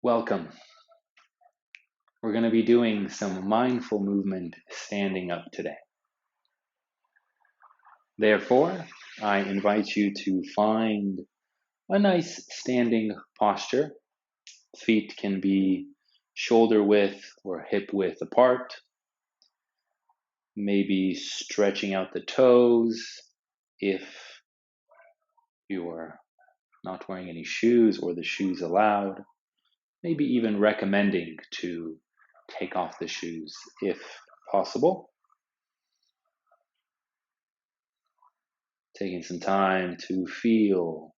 Welcome. We're going to be doing some mindful movement standing up today. Therefore, I invite you to find a nice standing posture. Feet can be shoulder width or hip width apart. Maybe stretching out the toes if you are not wearing any shoes or the shoes allowed. Maybe even recommending to take off the shoes if possible. Taking some time to feel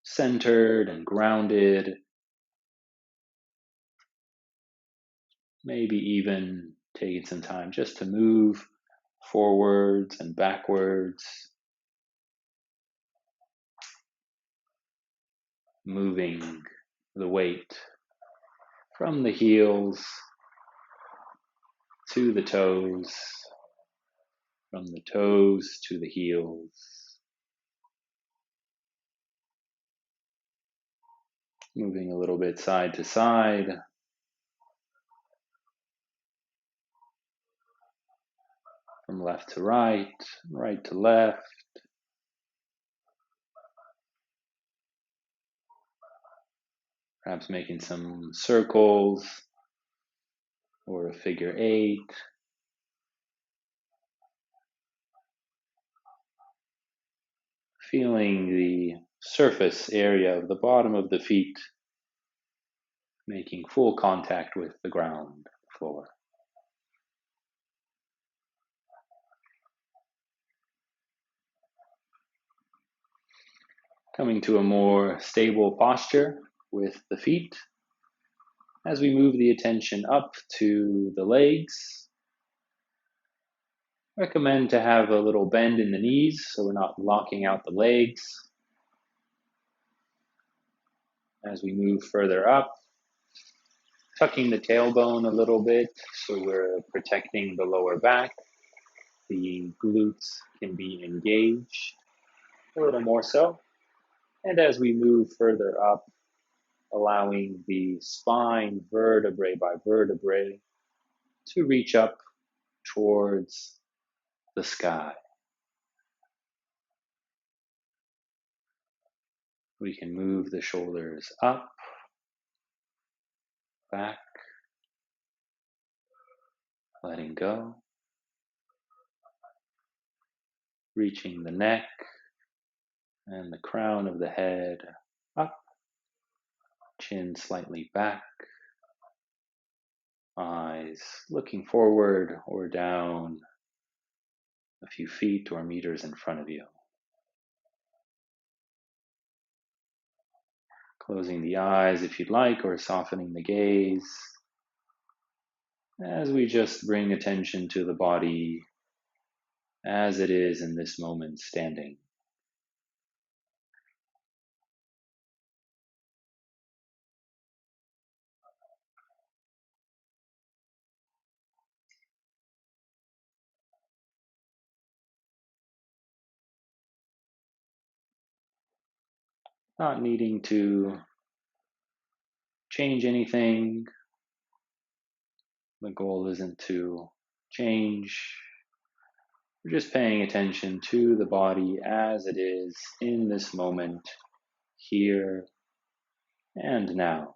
centered and grounded. Maybe even taking some time just to move forwards and backwards. Moving the weight from the heels to the toes, from the toes to the heels. Moving a little bit side to side. From left to right, right to left. Perhaps making some circles or a figure 8. Feeling the surface area of the bottom of the feet making full contact with the ground floor. Coming to a more stable posture with the feet as we move the attention up to the legs. Recommend to have a little bend in the knees so we're not locking out the legs. As we move further up, tucking the tailbone a little bit so we're protecting the lower back. The glutes can be engaged a little more so. And as we move further up, allowing the spine vertebrae by vertebrae to reach up towards the sky. We can move the shoulders up, back, letting go, reaching the neck and the crown of the head up, chin slightly back, eyes looking forward or down a few feet or meters in front of you. Closing the eyes if you'd like, or softening the gaze as we just bring attention to the body as it is in this moment standing. Not needing to change anything. The goal isn't to change. We're just paying attention to the body as it is in this moment, here and now.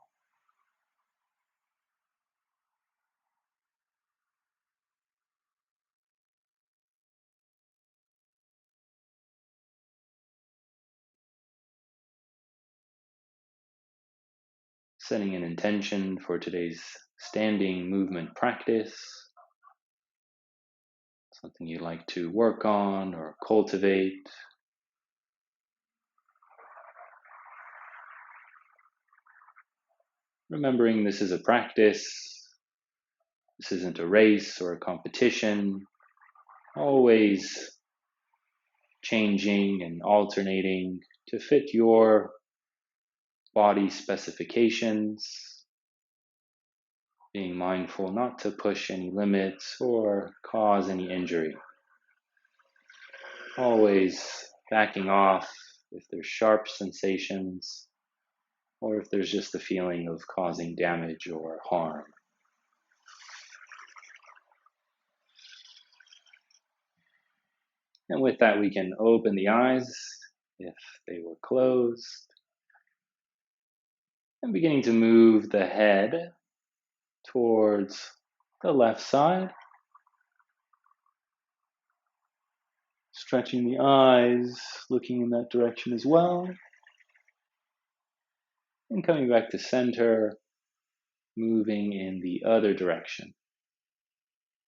Setting an intention for today's standing movement practice, something you'd like to work on or cultivate. Remembering this is a practice, this isn't a race or a competition, always changing and alternating to fit your body specifications, being mindful not to push any limits or cause any injury. Always backing off if there's sharp sensations, or if there's just the feeling of causing damage or harm. And with that, we can open the eyes if they were closed, and beginning to move the head towards the left side, stretching the eyes, looking in that direction as well, and coming back to center, moving in the other direction,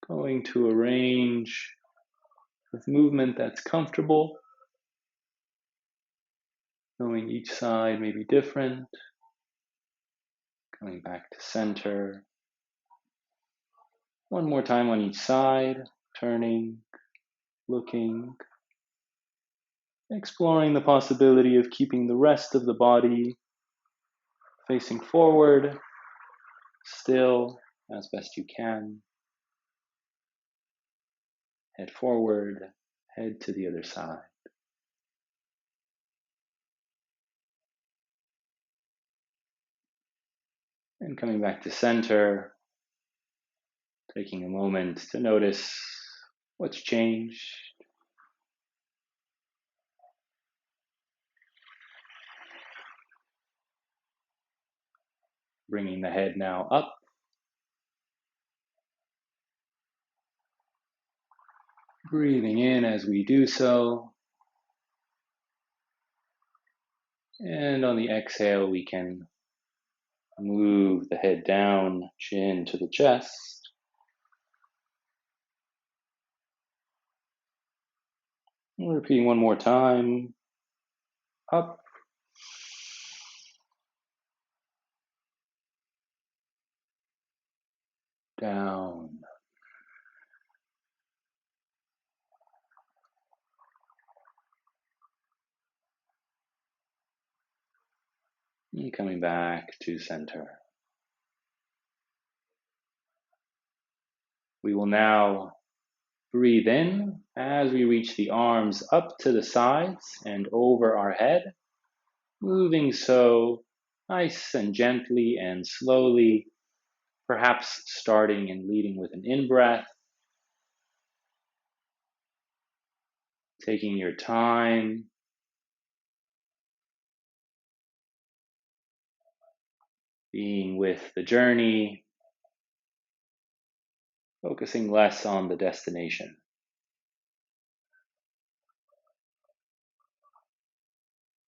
going to a range of movement that's comfortable, knowing each side may be different, coming back to center. One more time on each side, turning, looking, exploring the possibility of keeping the rest of the body facing forward, still as best you can. Head forward, head to the other side. And coming back to center, taking a moment to notice what's changed. Bringing the head now up. Breathing in as we do so. And on the exhale, we can move the head down, chin to the chest. And repeating one more time. Up. Down. And coming back to center. We will now breathe in as we reach the arms up to the sides and over our head, moving so nice and gently and slowly, perhaps starting and leading with an in-breath, taking your time, being with the journey, focusing less on the destination.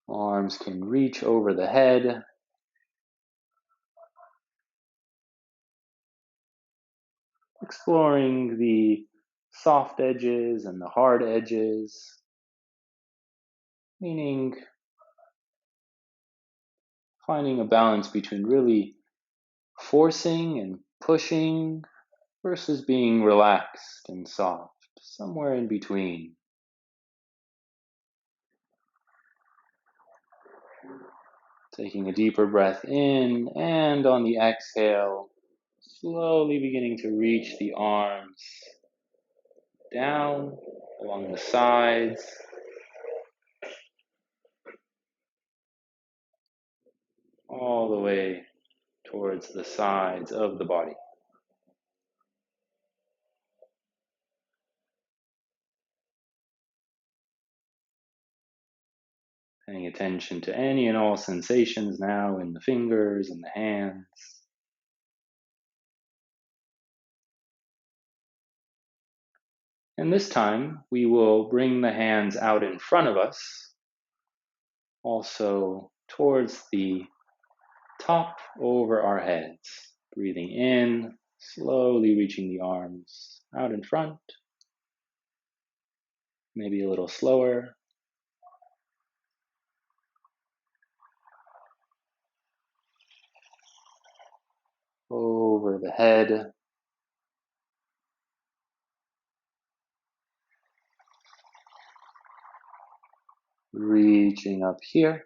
Arms can reach over the head. Exploring the soft edges and the hard edges, meaning finding a balance between really forcing and pushing versus being relaxed and soft, somewhere in between. Taking a deeper breath in, and on the exhale, slowly beginning to reach the arms down along the sides, all the way towards the sides of the body. Paying attention to any and all sensations now in the fingers and the hands. And this time, we will bring the hands out in front of us, also towards the top over our heads. Breathing in, slowly reaching the arms out in front. Maybe a little slower. Over the head. Reaching up here.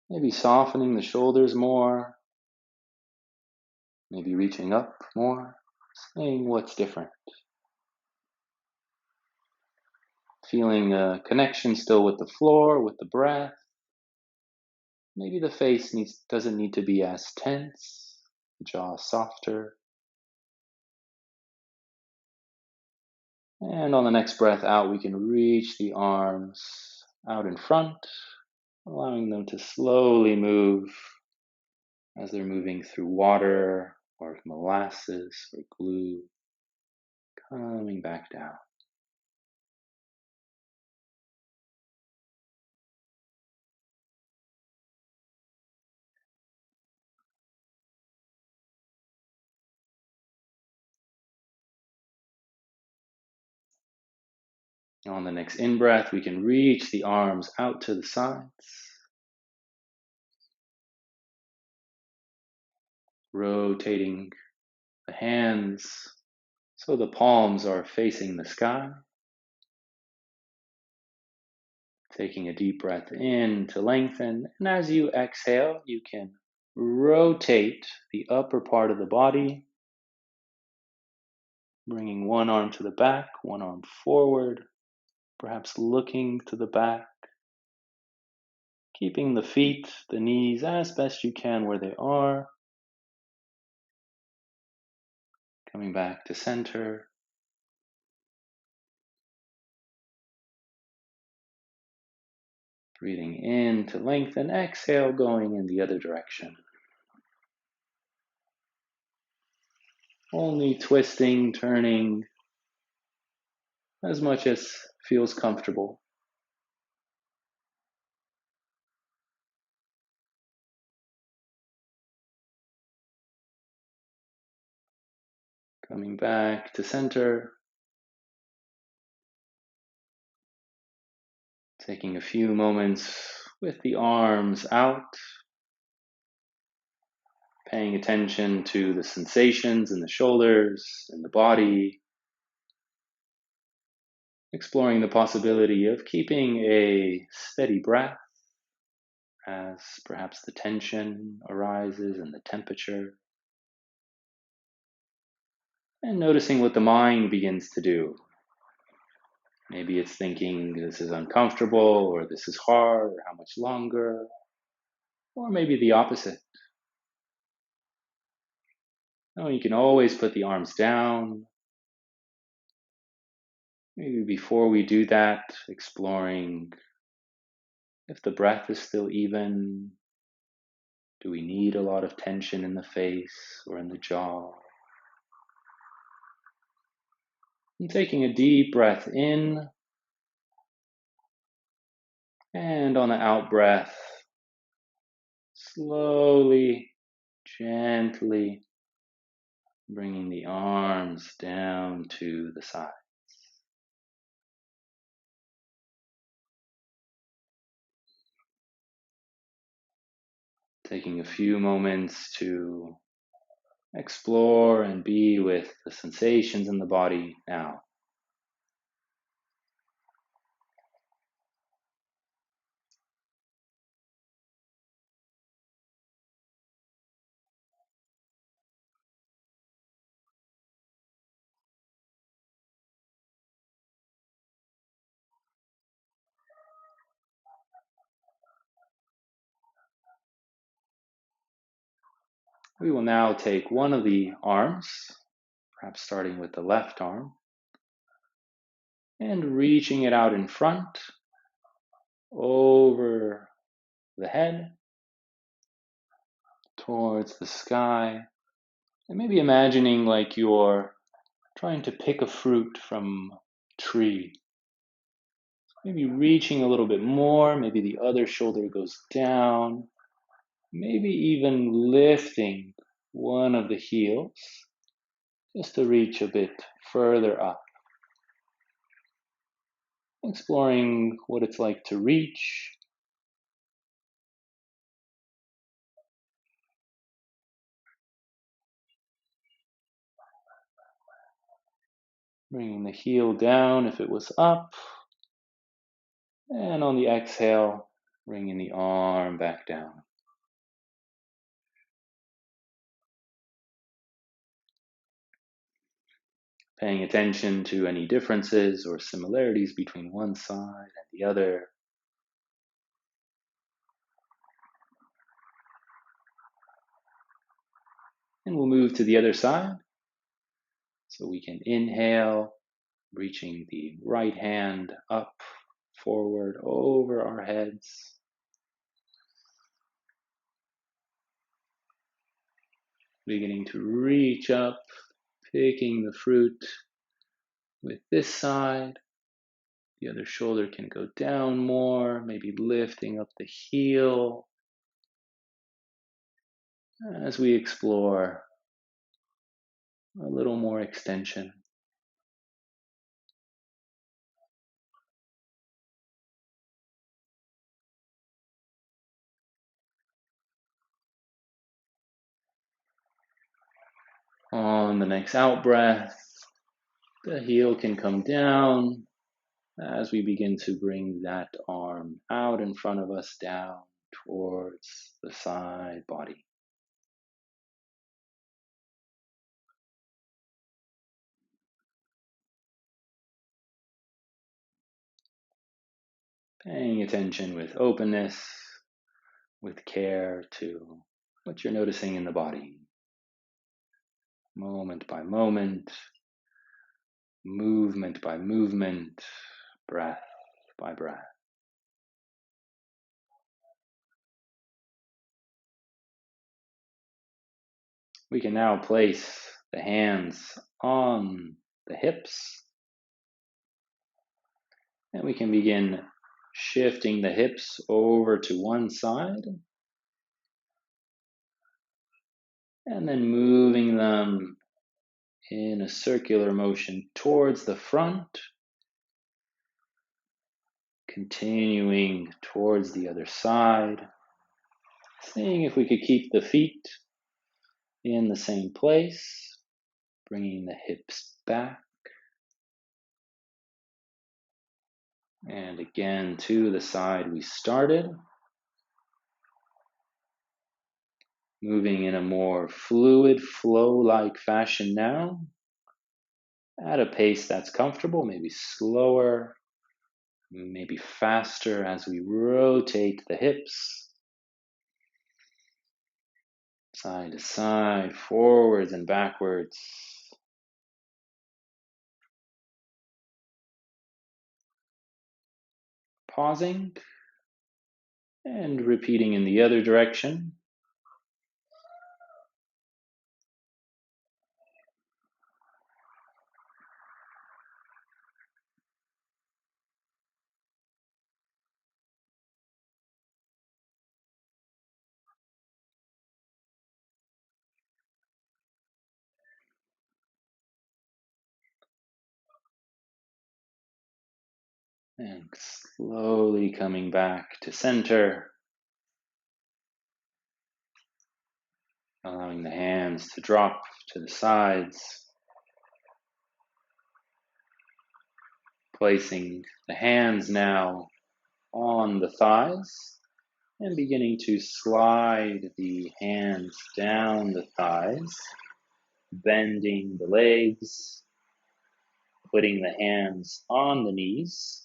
Maybe softening the shoulders more. Maybe reaching up more. Seeing what's different. feeling a connection still with the floor, with the breath. Maybe the face doesn't need to be as tense, the jaw softer. And on the next breath out, we can reach the arms out in front, allowing them to slowly move as they're moving through water or molasses or glue, coming back down. On the next in-breath, we can reach the arms out to the sides, rotating the hands so the palms are facing the sky. Taking a deep breath in to lengthen, and as you exhale, you can rotate the upper part of the body, bringing one arm to the back, one arm forward, perhaps looking to the back, keeping the feet, the knees as best you can where they are, coming back to center. Breathing in to lengthen, exhale, going in the other direction. Only twisting, turning as much as feels comfortable. Coming back to center. Taking a few moments with the arms out, paying attention to the sensations in the shoulders, in the body, exploring the possibility of keeping a steady breath as perhaps the tension arises and the temperature, and noticing what the mind begins to do. Maybe it's thinking this is uncomfortable, or this is hard, or how much longer, or maybe the opposite. No, you can always put the arms down. Maybe before we do that, exploring if the breath is still even. Do we need a lot of tension in the face or in the jaw? And taking a deep breath in, and on the out breath, slowly, gently bringing the arms down to the side. Taking a few moments to explore and be with the sensations in the body now. We will now take one of the arms, perhaps starting with the left arm, and reaching it out in front, over the head, towards the sky, and maybe imagining like you're trying to pick a fruit from a tree. Maybe reaching a little bit more, maybe the other shoulder goes down, maybe even lifting one of the heels just to reach a bit further up. Exploring what it's like to reach. Bringing the heel down if it was up. And on the exhale, bringing the arm back down. Paying attention to any differences or similarities between one side and the other. And we'll move to the other side. So we can inhale, reaching the right hand up, forward, over our heads. Beginning to reach up, picking the fruit with this side. The other shoulder can go down more, maybe lifting up the heel as we explore a little more extension. On the next out breath, the heel can come down as we begin to bring that arm out in front of us, down towards the side body. Paying attention with openness, with care to what you're noticing in the body. Moment by moment, movement by movement, breath by breath. We can now place the hands on the hips, and we can begin shifting the hips over to one side, and then moving them in a circular motion towards the front, continuing towards the other side, seeing if we could keep the feet in the same place, bringing the hips back, and again to the side we started, moving in a more fluid, flow-like fashion now, at a pace that's comfortable, maybe slower, maybe faster as we rotate the hips, side to side, forwards and backwards. Pausing and repeating in the other direction. And slowly coming back to center, allowing the hands to drop to the sides, placing the hands now on the thighs, and beginning to slide the hands down the thighs, bending the legs, putting the hands on the knees,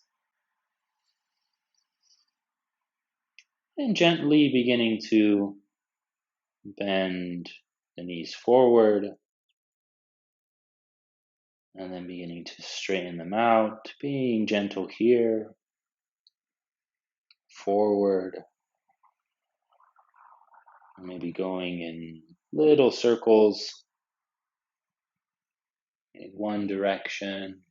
and gently beginning to bend the knees forward, and then beginning to straighten them out, being gentle here, forward, maybe going in little circles in one direction,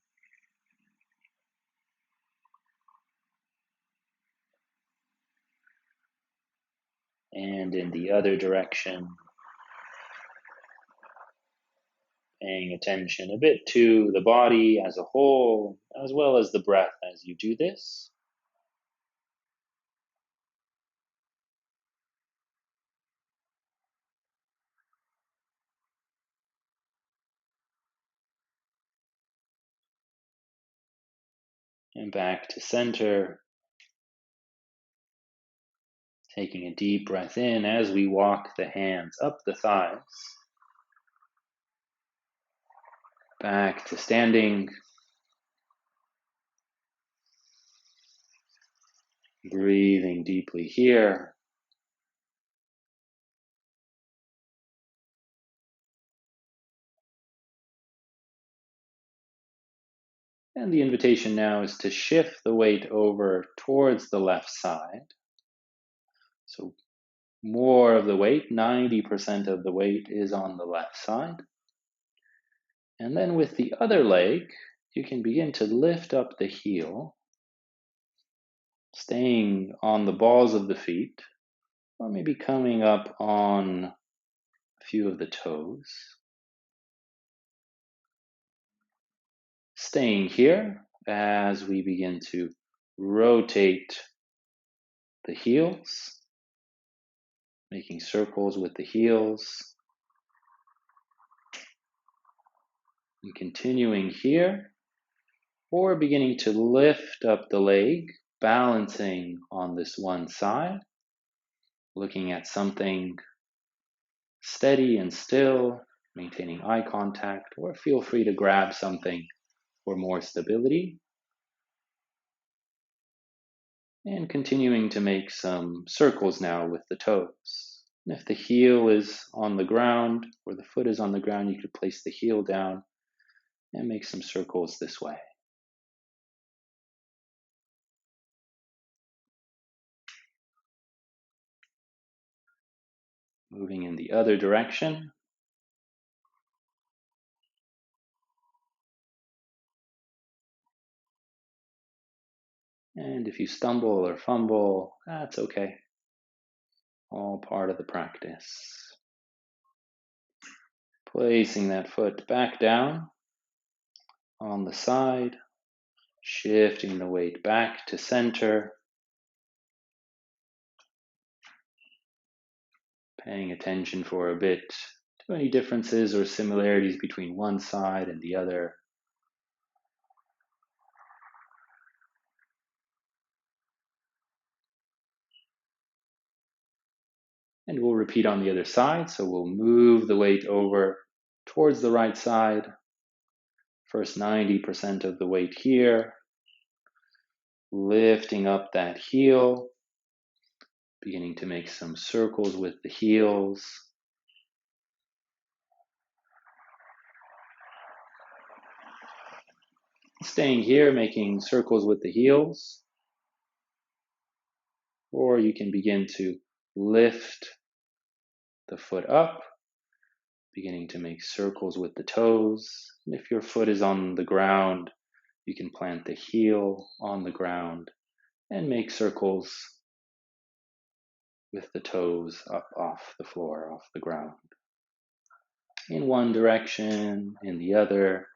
and in the other direction, paying attention a bit to the body as a whole, as well as the breath as you do this. And back to center, taking a deep breath in as we walk the hands up the thighs, Back to standing. Breathing deeply here. And the invitation now is to shift the weight over towards the left side. So more of the weight, 90% of the weight is on the left side. And then with the other leg, you can begin to lift up the heel, staying on the balls of the feet, or maybe coming up on a few of the toes. Staying here as we begin to rotate the heels, making circles with the heels. And continuing here, or beginning to lift up the leg, balancing on this one side, looking at something steady and still, maintaining eye contact, or feel free to grab something for more stability. And continuing to make some circles now with the toes. And if the heel is on the ground or the foot is on the ground, you could place the heel down and make some circles this way. Moving in the other direction. And if you stumble or fumble, that's okay. All part of the practice. Placing that foot back down on the side, shifting the weight back to center, paying attention for a bit to any differences or similarities between one side and the other. And we'll repeat on the other side. So we'll move the weight over towards the right side. First 90% of the weight here. Lifting up that heel. Beginning to make some circles with the heels. Staying here, making circles with the heels. Or you can begin to lift the foot up, beginning to make circles with the toes. And if your foot is on the ground, you can plant the heel on the ground and make circles with the toes up off the floor, off the ground. In one direction, in the other.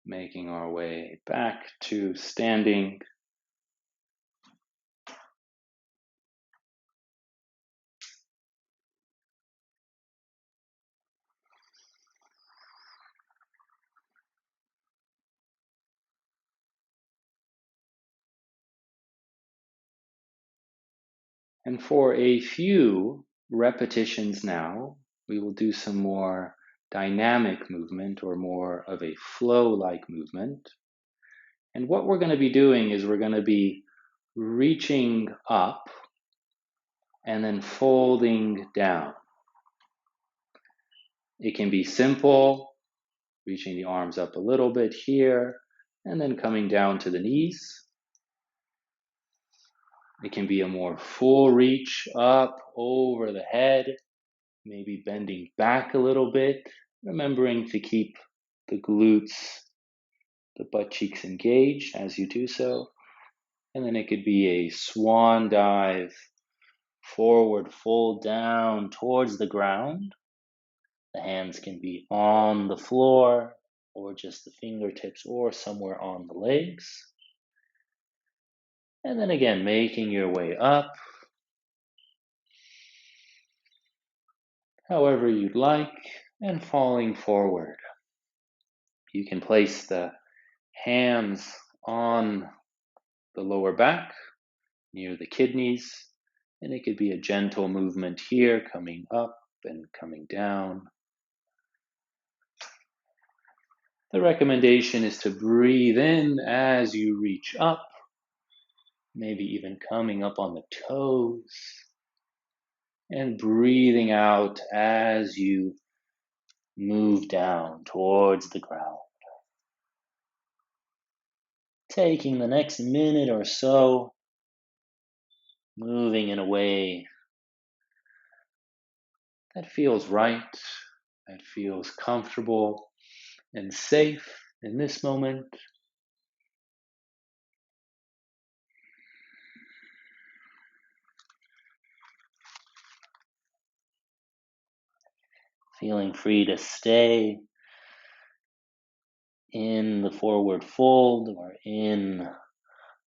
Making our way back to standing. And for a few repetitions now, we will do some more dynamic movement or more of a flow-like movement. And what we're going to be doing is we're going to be reaching up and then folding down. It can be simple, reaching the arms up a little bit here, and then coming down to the knees. It can be a more full reach up over the head, maybe bending back a little bit, remembering to keep the glutes, the butt cheeks engaged as you do so. And then it could be a swan dive, forward fold down towards the ground. The hands can be on the floor or just the fingertips or somewhere on the legs. And then again, making your way up, however you'd like, and falling forward. You can place the hands on the lower back near the kidneys, and it could be a gentle movement here, coming up and coming down. The recommendation is to breathe in as you reach up, maybe even coming up on the toes, and breathing out as you move down towards the ground. Taking the next minute or so, moving in a way that feels right, that feels comfortable and safe in this moment. Feeling free to stay in the forward fold or in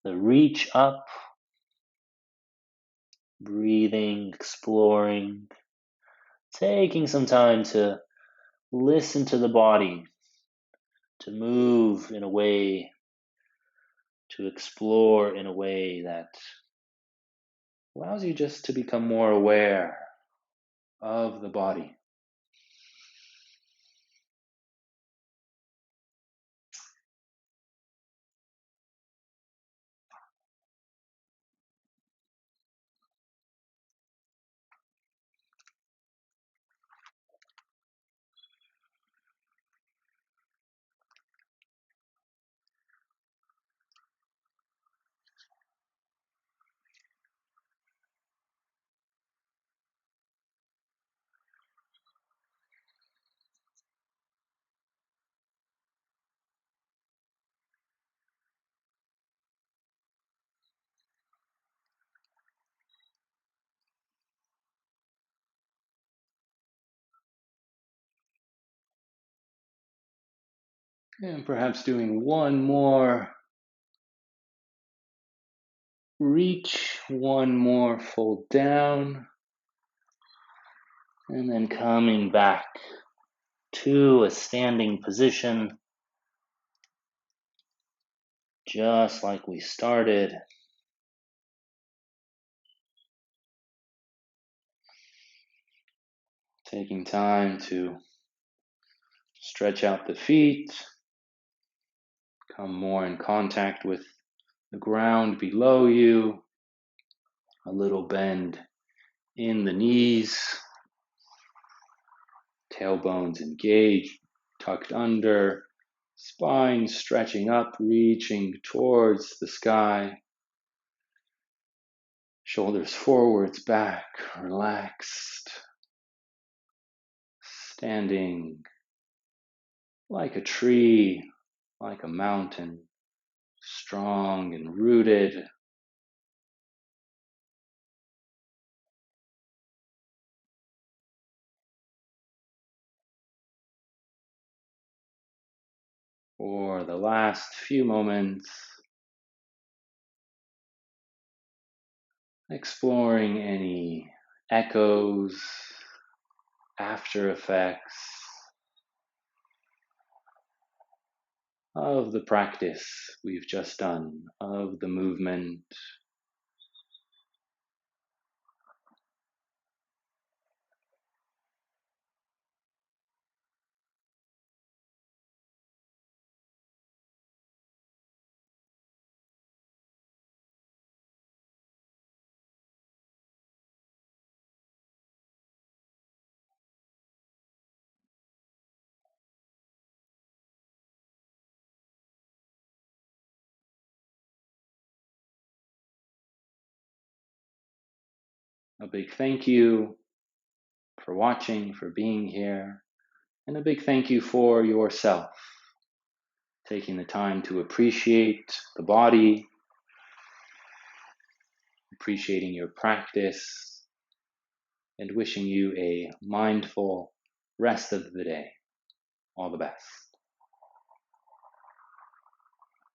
the reach up, breathing, exploring, taking some time to listen to the body, to move in a way, to explore in a way that allows you just to become more aware of the body. And perhaps doing one more reach, one more fold down, and then coming back to a standing position, just like we started. Taking time to stretch out the feet, come more in contact with the ground below you, a little bend in the knees, tailbones engaged, tucked under, spine stretching up, reaching towards the sky, shoulders forwards, back, relaxed, standing like a tree, like a mountain, strong and rooted. For the last few moments, exploring any echoes, after effects of the practice we've just done, of the movement. A big thank you for watching, for being here, and a big thank you for yourself, taking the time to appreciate the body, appreciating your practice, and wishing you a mindful rest of the day. All the best.